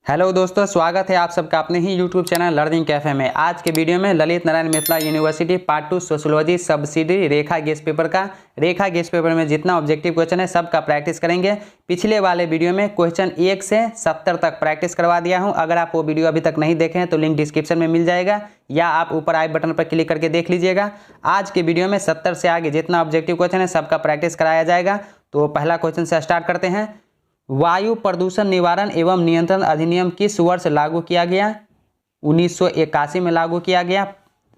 Hello दोस्तों, स्वागत है आप सबका अपने ही यूट्यूब चैनल लर्निंग कैफे में। आज के वीडियो में Lalit Narayan Mithila university part 2 sociology subsidy रेखा गेस पेपर में जितना ऑब्जेक्टिव क्वेश्चन है सबका प्रैक्टिस करेंगे। पिछले वाले वीडियो में क्वेश्चन 1 से 70 तक प्रैक्टिस करवा दिया हूं। अगर आप वो वीडियो अभी तक नहीं देखे हैं तो लिंक डिस्क्रिप्शन में मिल जाएगा या आप ऊपर आई बटन पर क्लिक करके देख लीजिएगा। आज के वीडियो में 70 से आगे जितना ऑब्जेक्टिव क्वेश्चन है सबका प्रैक्टिस कराया जाएगा। तो पहला क्वेश्चन से स्टार्ट करते हैं। वायु प्रदूषण निवारण एवं नियंत्रण अधिनियम किस वर्ष लागू किया गया? 1981 में लागू किया गया।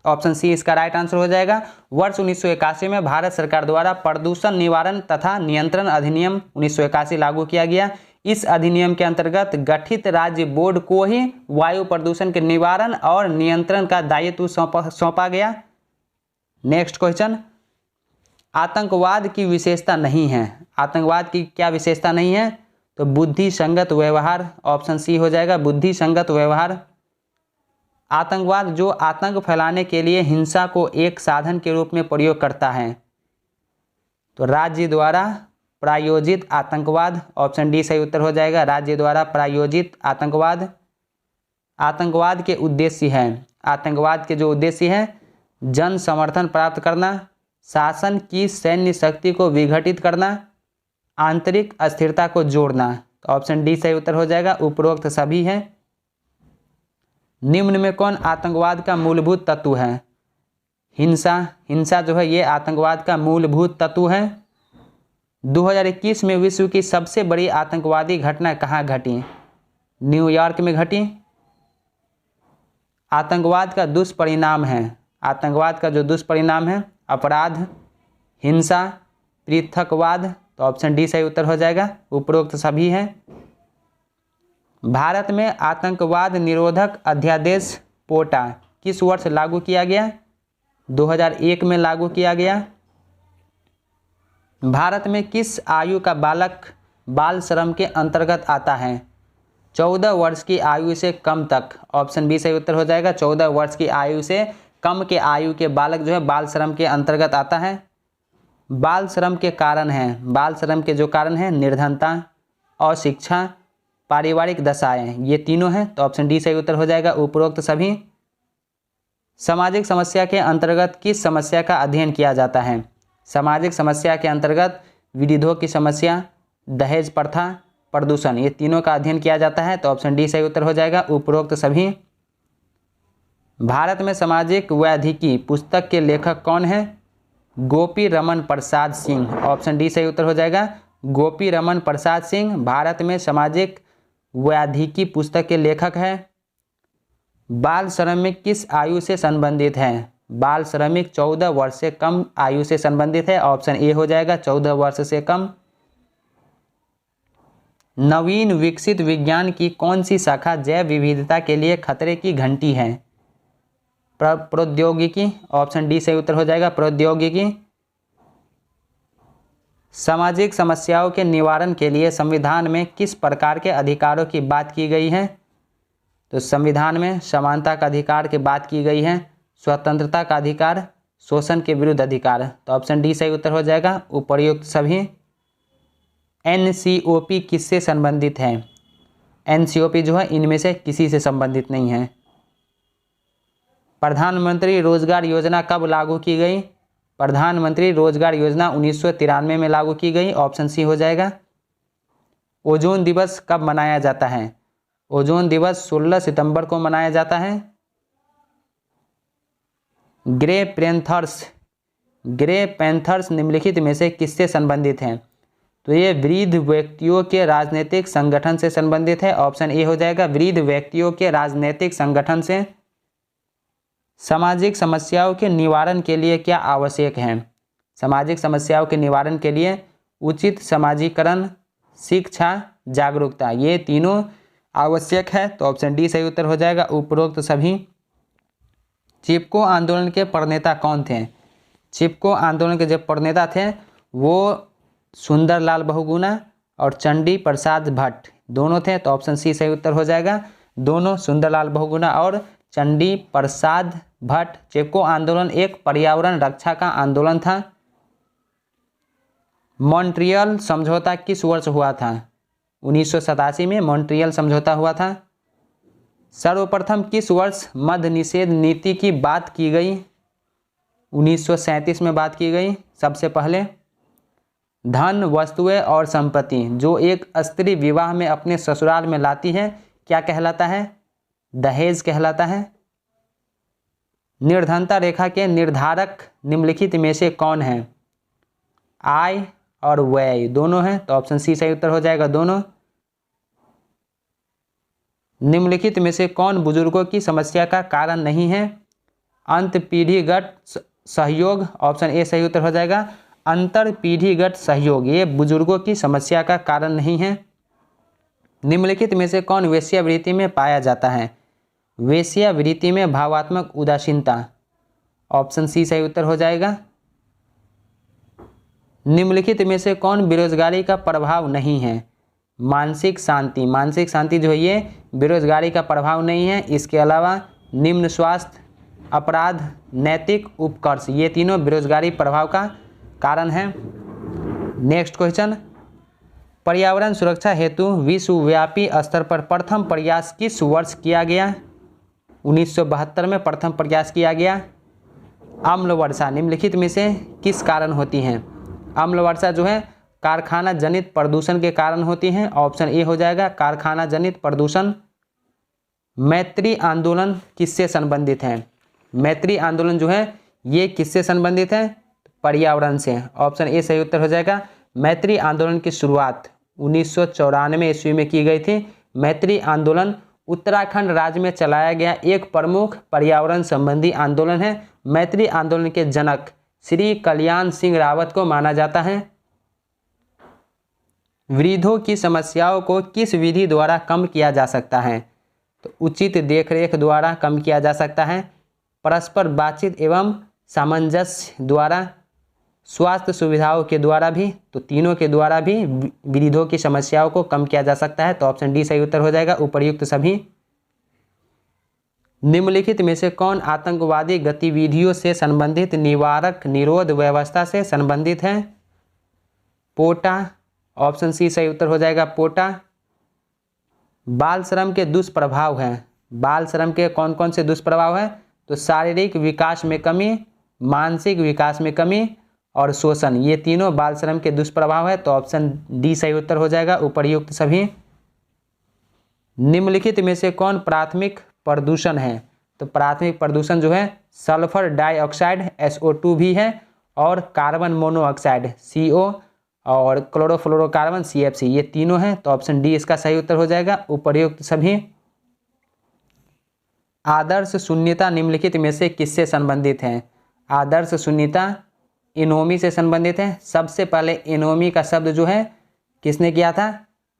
ऑप्शन सी इसका राइट आंसर हो जाएगा। वर्ष 1981 में भारत सरकार द्वारा प्रदूषण निवारण तथा नियंत्रण अधिनियम 1981 लागू किया गया। इस अधिनियम के अंतर्गत गठित राज्य बोर्ड को ही वायु प्रदूषण के निवारण और नियंत्रण का दायित्व सौंपा गया। नेक्स्ट क्वेश्चन, आतंकवाद की विशेषता नहीं है। आतंकवाद की क्या विशेषता नहीं है? तो बुद्धि संगत व्यवहार। ऑप्शन सी हो जाएगा, बुद्धि संगत व्यवहार। आतंकवाद जो आतंक फैलाने के लिए हिंसा को एक साधन के रूप में प्रयोग करता है। तो राज्य द्वारा प्रायोजित आतंकवाद। ऑप्शन डी सही उत्तर हो जाएगा, राज्य द्वारा प्रायोजित आतंकवाद। आतंकवाद के उद्देश्य हैं, आतंकवाद के जो उद्देश्य हैं, जन समर्थन प्राप्त करना, शासन की सैन्य शक्ति को विघटित करना, आंतरिक अस्थिरता को जोड़ना। ऑप्शन डी सही उत्तर हो जाएगा, उपरोक्त सभी हैं। निम्न में कौन आतंकवाद का मूलभूत तत्व है? हिंसा जो है ये आतंकवाद का मूलभूत तत्व है। 2021 में विश्व की सबसे बड़ी आतंकवादी घटना कहाँ घटी? न्यूयॉर्क में घटी। आतंकवाद का दुष्परिणाम है, आतंकवाद का जो दुष्परिणाम है, अपराध, हिंसा, पृथकवाद। तो ऑप्शन डी सही उत्तर हो जाएगा, उपरोक्त सभी हैं। भारत में आतंकवाद निरोधक अध्यादेश पोटा किस वर्ष लागू किया गया? 2001 में लागू किया गया। भारत में किस आयु का बालक बाल श्रम के अंतर्गत आता है? 14 वर्ष की आयु से कम तक। ऑप्शन बी सही उत्तर हो जाएगा, 14 वर्ष की आयु से कम के आयु के बालक जो है बाल श्रम के अंतर्गत आता है। बाल श्रम के कारण हैं, बाल श्रम के जो कारण हैं, निर्धनता, अशिक्षा, पारिवारिक दशाएं, ये तीनों हैं। तो ऑप्शन डी सही उत्तर हो जाएगा, उपरोक्त सभी। सामाजिक समस्या के अंतर्गत किस समस्या का अध्ययन किया जाता है? सामाजिक समस्या के अंतर्गत विधवा की समस्या, दहेज प्रथा, प्रदूषण, ये तीनों का अध्ययन किया जाता है। तो ऑप्शन डी सही उत्तर हो जाएगा, उपरोक्त सभी। भारत में सामाजिक वैधिकी पुस्तक के लेखक कौन है? गोपी रमन प्रसाद सिंह। ऑप्शन डी सही उत्तर हो जाएगा, गोपी रमन प्रसाद सिंह भारत में सामाजिक वैधिकी पुस्तक के लेखक है। बाल श्रमिक किस आयु से संबंधित है? बाल श्रमिक 14 वर्ष से कम आयु से संबंधित है। ऑप्शन ए हो जाएगा, 14 वर्ष से कम। नवीन विकसित विज्ञान की कौन सी शाखा जैव विविधता के लिए खतरे की घंटी है? प्रौद्योगिकी। ऑप्शन डी सही उत्तर हो जाएगा, प्रौद्योगिकी। सामाजिक समस्याओं के निवारण के लिए संविधान में किस प्रकार के अधिकारों की बात की गई है? तो संविधान में समानता का अधिकार की बात की गई है, स्वतंत्रता का अधिकार, शोषण के विरुद्ध अधिकार। तो ऑप्शन डी सही उत्तर हो जाएगा, उपर्युक्त सभी। एनसीओपी किससे संबंधित है? एनसीओपी जो है इनमें से किसी से संबंधित नहीं है। प्रधानमंत्री रोजगार योजना कब लागू की गई? प्रधानमंत्री रोजगार योजना 1993 में लागू की गई। ऑप्शन सी हो जाएगा। ओजोन दिवस कब मनाया जाता है? ओजोन दिवस 16 सितंबर को मनाया जाता है। ग्रे पैंथर्स निम्नलिखित में से किससे संबंधित हैं? तो ये वृद्ध व्यक्तियों के राजनीतिक संगठन से संबंधित है। ऑप्शन ए हो जाएगा, वृद्ध व्यक्तियों के राजनीतिक संगठन से। सामाजिक समस्याओं के निवारण के लिए क्या आवश्यक है? सामाजिक समस्याओं के निवारण के लिए उचित समाजीकरण, शिक्षा, जागरूकता, ये तीनों आवश्यक है। तो ऑप्शन डी सही उत्तर हो जाएगा, उपरोक्त सभी। चिपको आंदोलन के प्रणेता कौन थे? चिपको आंदोलन के जो प्रणेता थे वो सुंदरलाल बहुगुणा और चंडी प्रसाद भट्ट दोनों थे। तो ऑप्शन सी सही उत्तर हो जाएगा, दोनों, सुंदरलाल बहुगुणा और चंडी प्रसाद भट्ट। चिपको आंदोलन एक पर्यावरण रक्षा का आंदोलन था। मॉन्ट्रियल समझौता किस वर्ष हुआ था? 1987 में मॉन्ट्रियल समझौता हुआ था। सर्वप्रथम किस वर्ष मद्य निषेध नीति की बात की गई? 1937 में बात की गई सबसे पहले। धन, वस्तुएं और संपत्ति जो एक स्त्री विवाह में अपने ससुराल में लाती है क्या कहलाता है? दहेज कहलाता है। निर्धनता रेखा के निर्धारक निम्नलिखित में से कौन है? आय और व्यय दोनों हैं, तो ऑप्शन सी सही उत्तर हो जाएगा, दोनों। निम्नलिखित में से कौन बुजुर्गों की समस्या का कारण नहीं है? अंत पीढ़ीगत सहयोग, ऑप्शन ए सही उत्तर हो जाएगा, अंतर पीढ़ीगत सहयोग ये बुजुर्गों की समस्या का कारण नहीं है। निम्नलिखित में से कौन वेश्यावृत्ति में पाया जाता है? वेश्यावृत्ति में भावात्मक उदासीनता, ऑप्शन सी सही उत्तर हो जाएगा। निम्नलिखित में से कौन बेरोजगारी का प्रभाव नहीं है? मानसिक शांति, मानसिक शांति जो है ये बेरोजगारी का प्रभाव नहीं है। इसके अलावा निम्न स्वास्थ्य, अपराध, नैतिक उपकर्ष ये तीनों बेरोजगारी प्रभाव का कारण है। नेक्स्ट क्वेश्चन, पर्यावरण सुरक्षा हेतु विश्वव्यापी स्तर पर प्रथम प्रयास किस वर्ष किया गया? 1972 में प्रथम प्रयास किया गया। अम्ल वर्षा निम्नलिखित में से किस कारण होती हैं? अम्ल वर्षा जो है कारखाना जनित प्रदूषण के कारण होती हैं, ऑप्शन ए हो जाएगा, कारखाना जनित प्रदूषण। मैत्री आंदोलन किससे संबंधित है? मैत्री आंदोलन जो है ये किससे संबंधित है? पर्यावरण से, ऑप्शन ए सही उत्तर हो जाएगा। मैत्री आंदोलन की शुरुआत 1994 ईस्वी में की गई थी। मैत्री आंदोलन उत्तराखंड राज्य में चलाया गया एक प्रमुख पर्यावरण संबंधी आंदोलन है। मैत्री आंदोलन के जनक श्री कल्याण सिंह रावत को माना जाता है। वृद्धों की समस्याओं को किस विधि द्वारा कम किया जा सकता है? तो उचित देखरेख द्वारा कम किया जा सकता है, परस्पर बातचीत एवं सामंजस्य द्वारा, स्वास्थ्य सुविधाओं के द्वारा भी, तो तीनों के द्वारा भी वृद्धों की समस्याओं को कम किया जा सकता है, तो ऑप्शन डी सही उत्तर हो जाएगा, उपर्युक्त सभी। निम्नलिखित में से कौन आतंकवादी गतिविधियों से संबंधित निवारक निरोध व्यवस्था से संबंधित है? पोटा, ऑप्शन सी सही उत्तर हो जाएगा, पोटा। बाल श्रम के दुष्प्रभाव हैं, बाल श्रम के कौन कौन से दुष्प्रभाव हैं? तो शारीरिक विकास में कमी, मानसिक विकास में कमी और शोषण ये तीनों बाल श्रम के दुष्प्रभाव है, तो ऑप्शन डी सही उत्तर हो जाएगा, उपर्युक्त सभी। निम्नलिखित में से कौन प्राथमिक प्रदूषण है? तो प्राथमिक प्रदूषण जो है सल्फर डाइऑक्साइड SO2 भी है और कार्बन मोनोऑक्साइड CO और क्लोरोफ्लोरोकार्बन CFC ये तीनों हैं, तो ऑप्शन डी इसका सही उत्तर हो जाएगा, उपर्युक्त सभी। आदर्श शून्यता निम्नलिखित में से किससे संबंधित है? आदर्श शून्यता इनोमी से संबंधित है। सबसे इनोमी इनोमी का शब्द जो है किसने किया था?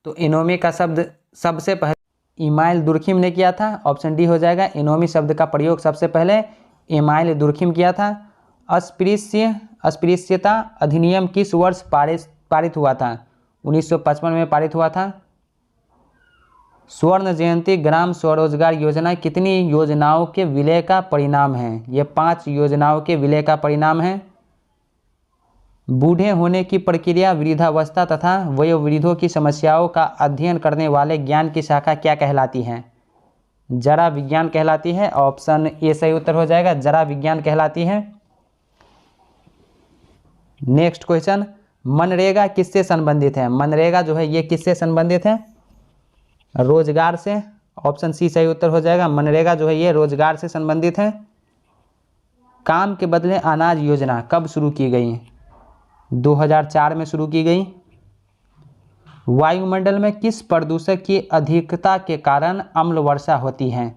तो इनोमी का शब्द सबसे पहले इमाइल दुर्खिम ने किया था, ऑप्शन डी हो जाएगा। इनोमी शब्द का प्रयोग सबसे पहले इमाइल दुर्खिम किया था। अस्पृश्यता अधिनियम किस वर्ष पारित हुआ था? 1955 में पारित हुआ था। स्वर्ण जयंती ग्राम स्वरोजगार योजना कितनी योजनाओं के विलय का परिणाम है? ये 5 योजनाओं के विलय का परिणाम है। बूढ़े होने की प्रक्रिया वृद्धावस्था तथा वयोवृद्धों की समस्याओं का अध्ययन करने वाले ज्ञान की शाखा क्या कहलाती है? जरा विज्ञान कहलाती है, ऑप्शन ए सही उत्तर हो जाएगा, जरा विज्ञान कहलाती है। नेक्स्ट क्वेश्चन, मनरेगा किससे संबंधित है? मनरेगा जो है ये किससे संबंधित है? रोजगार से, ऑप्शन सी सही उत्तर हो जाएगा। मनरेगा जो है ये रोजगार से संबंधित है। काम के बदले अनाज योजना कब शुरू की गई? 2004 में शुरू की गई। वायुमंडल में किस प्रदूषक की अधिकता के कारण अम्ल वर्षा होती है?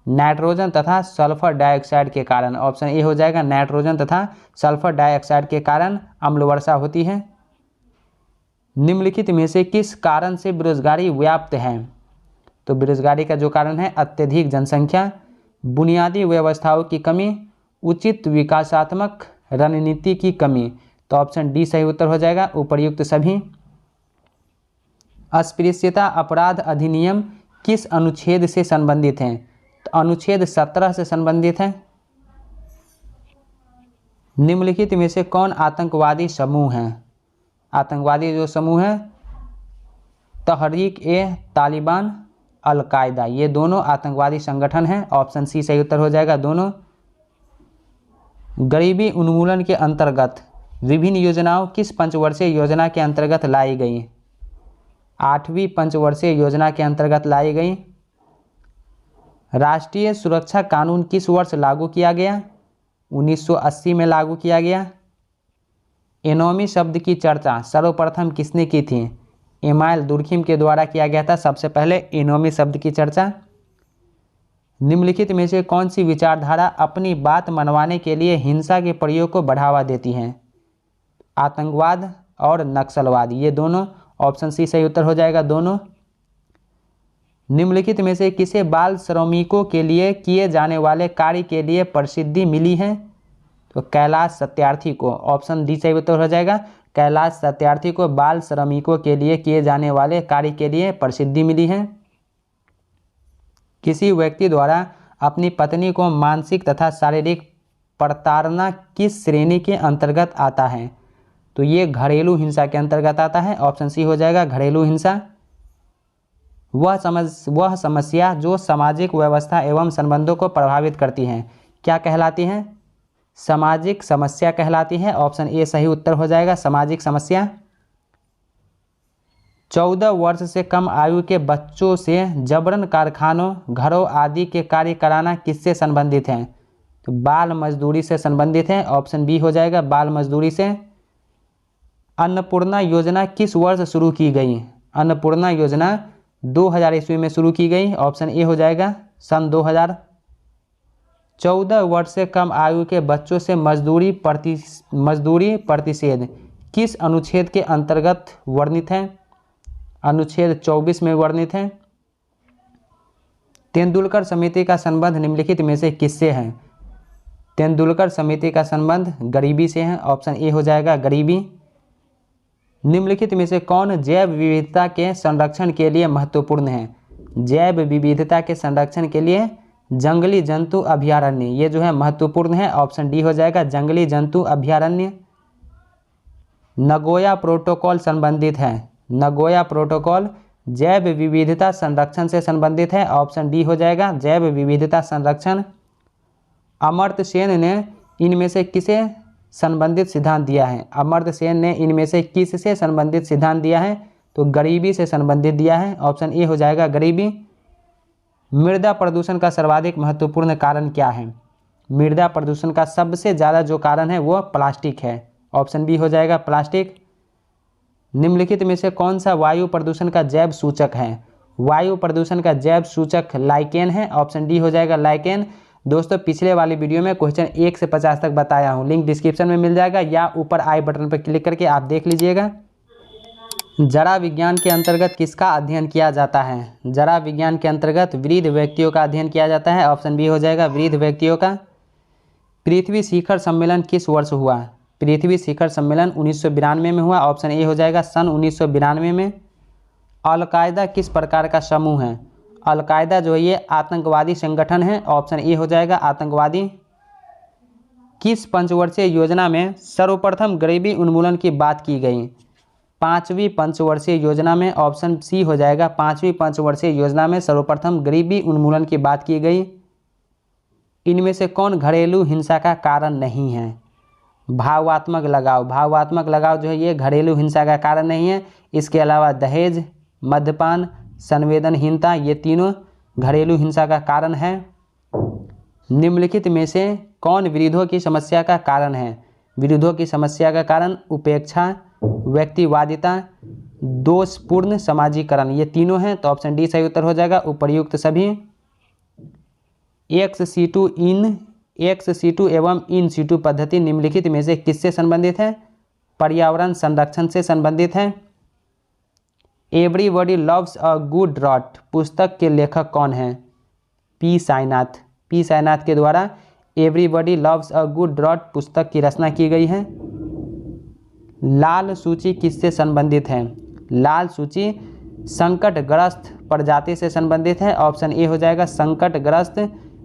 नाइट्रोजन तथा सल्फर डाइऑक्साइड के कारण, ऑप्शन ए हो जाएगा, नाइट्रोजन तथा सल्फर डाइऑक्साइड के कारण अम्ल वर्षा होती है। निम्नलिखित में से किस कारण से बेरोजगारी व्याप्त है? तो बेरोजगारी का जो कारण है अत्यधिक जनसंख्या, बुनियादी व्यवस्थाओं की कमी, उचित विकासात्मक रणनीति की कमी, तो ऑप्शन डी सही उत्तर हो जाएगा, उपर्युक्त सभी। अस्पृश्यता अपराध अधिनियम किस अनुच्छेद से संबंधित है? तो अनुच्छेद 17 से संबंधित है। निम्नलिखित में से कौन आतंकवादी समूह हैं? आतंकवादी जो समूह है तहरीक ए तालिबान, अल-कायदा, ये दोनों आतंकवादी संगठन हैं। ऑप्शन सी सही उत्तर हो जाएगा, दोनों। गरीबी उन्मूलन के अंतर्गत विभिन्न योजनाओं किस पंचवर्षीय योजना के अंतर्गत लाई गई? 8वीं पंचवर्षीय योजना के अंतर्गत लाई गई। राष्ट्रीय सुरक्षा कानून किस वर्ष लागू किया गया? 1980 में लागू किया गया। एनोमी शब्द की चर्चा सर्वप्रथम किसने की थी? एमाइल दुर्खिम के द्वारा किया गया था सबसे पहले एनोमी शब्द की चर्चा। निम्नलिखित में से कौन सी विचारधारा अपनी बात मनवाने के लिए हिंसा के प्रयोग को बढ़ावा देती है? आतंकवाद और नक्सलवाद, ये दोनों। ऑप्शन सी सही उत्तर हो जाएगा, दोनों। निम्नलिखित में से किसे बाल श्रमिकों के लिए किए जाने वाले कार्य के लिए प्रसिद्धि मिली है? तो कैलाश सत्यार्थी को। ऑप्शन डी सही उत्तर हो जाएगा, कैलाश सत्यार्थी को बाल श्रमिकों के लिए किए जाने वाले कार्य के लिए प्रसिद्धि मिली है। किसी व्यक्ति द्वारा अपनी पत्नी को मानसिक तथा शारीरिक प्रताड़ना किस श्रेणी के अंतर्गत आता है? तो ये घरेलू हिंसा के अंतर्गत आता है। ऑप्शन सी हो जाएगा, घरेलू हिंसा। वह समस्या जो सामाजिक व्यवस्था एवं संबंधों को प्रभावित करती हैं क्या कहलाती हैं? सामाजिक समस्या कहलाती है। ऑप्शन ए सही उत्तर हो जाएगा, सामाजिक समस्या। 14 वर्ष से कम आयु के बच्चों से जबरन कारखानों, घरों आदि के कार्य कराना किससे संबंधित है? तो बाल मजदूरी से संबंधित है। ऑप्शन बी हो जाएगा, बाल मजदूरी से। अन्नपूर्णा योजना किस वर्ष शुरू की गई? अन्नपूर्णा योजना 2000 ईस्वी में शुरू की गई। ऑप्शन ए हो जाएगा, सन 2000। 14 वर्ष से कम आयु के बच्चों से मजदूरी प्रतिषेध किस अनुच्छेद के अंतर्गत वर्णित है? अनुच्छेद 24 में वर्णित है। तेंदुलकर समिति का संबंध निम्नलिखित में से किससे है? तेंदुलकर समिति का संबंध गरीबी से है। ऑप्शन ए हो जाएगा, गरीबी। निम्नलिखित में से कौन जैव विविधता के संरक्षण के लिए महत्वपूर्ण है? जैव विविधता के संरक्षण के लिए जंगली जंतु अभयारण्य, ये जो है महत्वपूर्ण है। ऑप्शन डी हो जाएगा, जंगली जंतु अभयारण्य। नगोया प्रोटोकॉल संबंधित है। नगोया प्रोटोकॉल जैव विविधता संरक्षण से संबंधित है। ऑप्शन डी हो जाएगा, जैव विविधता संरक्षण। अमर्त्य सेन ने इनमें से किसे संबंधित सिद्धांत दिया है? अमर्त्य सेन ने इनमें से किससे संबंधित सिद्धांत दिया है? तो गरीबी से संबंधित दिया है। ऑप्शन ए हो जाएगा, गरीबी। मृदा प्रदूषण का सर्वाधिक महत्वपूर्ण कारण क्या है? मृदा प्रदूषण का सबसे ज़्यादा जो कारण है वो प्लास्टिक है। ऑप्शन बी हो जाएगा, प्लास्टिक। निम्नलिखित में से कौन सा वायु प्रदूषण का जैव सूचक है? वायु प्रदूषण का जैव सूचक लाइकेन है। ऑप्शन डी हो जाएगा, लाइकेन। दोस्तों पिछले वाली वीडियो में क्वेश्चन 1 से 50 तक बताया हूँ, लिंक डिस्क्रिप्शन में मिल जाएगा या ऊपर आई बटन पर क्लिक करके आप देख लीजिएगा। जरा विज्ञान के अंतर्गत किसका अध्ययन किया जाता है? जरा विज्ञान के अंतर्गत वृद्ध व्यक्तियों का अध्ययन किया जाता है। ऑप्शन बी हो जाएगा, वृद्ध व्यक्तियों का। पृथ्वी शिखर सम्मेलन किस वर्ष हुआ? पृथ्वी शिखर सम्मेलन 1992 में हुआ। ऑप्शन ए हो जाएगा, सन 1992 में। अल-कायदा किस प्रकार का समूह है? अल-कायदा जो है ये आतंकवादी संगठन है। ऑप्शन ए हो जाएगा, आतंकवादी। किस पंचवर्षीय योजना में सर्वप्रथम गरीबी उन्मूलन की बात की गई? 5वीं पंचवर्षीय योजना में। ऑप्शन सी हो जाएगा, 5वीं पंचवर्षीय योजना में सर्वप्रथम गरीबी उन्मूलन की बात की गई। इनमें से कौन घरेलू हिंसा का कारण नहीं है? भावात्मक लगाव। भावात्मक लगाव जो है ये घरेलू हिंसा का कारण नहीं है। इसके अलावा दहेज, मद्यपान, संवेदनहीनता, ये तीनों घरेलू हिंसा का कारण है। निम्नलिखित में से कौन विरोधों की समस्या का कारण है? विरोधों की समस्या का कारण उपेक्षा, व्यक्तिवादिता, दोषपूर्ण समाजीकरण, ये तीनों हैं। तो ऑप्शन डी सही उत्तर हो जाएगा, उपर्युक्त सभी। एक्स सीटू एवं इन सीटू पद्धति निम्नलिखित में से किससे संबंधित है? पर्यावरण संरक्षण से संबंधित है। Everybody loves a good drought पुस्तक के लेखक कौन हैं? पी साईनाथ। पी साईनाथ के द्वारा everybody loves a good drought पुस्तक की रचना की गई है। लाल सूची किससे संबंधित है? लाल सूची संकटग्रस्त प्रजाति से संबंधित है। ऑप्शन ए हो जाएगा, संकटग्रस्त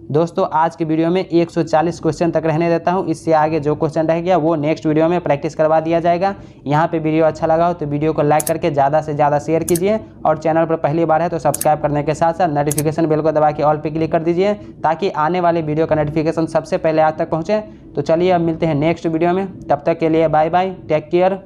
दोस्तों आज की वीडियो में 140 क्वेश्चन तक रहने देता हूं, इससे आगे जो क्वेश्चन रह गया वो नेक्स्ट वीडियो में प्रैक्टिस करवा दिया जाएगा। यहाँ पे वीडियो अच्छा लगा हो तो वीडियो को लाइक करके ज़्यादा से ज़्यादा शेयर कीजिए और चैनल पर पहली बार है तो सब्सक्राइब करने के साथ साथ नोटिफिकेशन बेल को दबा के ऑल पे क्लिक कर दीजिए ताकि आने वाले वीडियो का नोटिफिकेशन सबसे पहले आप तक पहुँचे। तो चलिए अब मिलते हैं नेक्स्ट वीडियो में, तब तक के लिए बाय बाय, टेक केयर।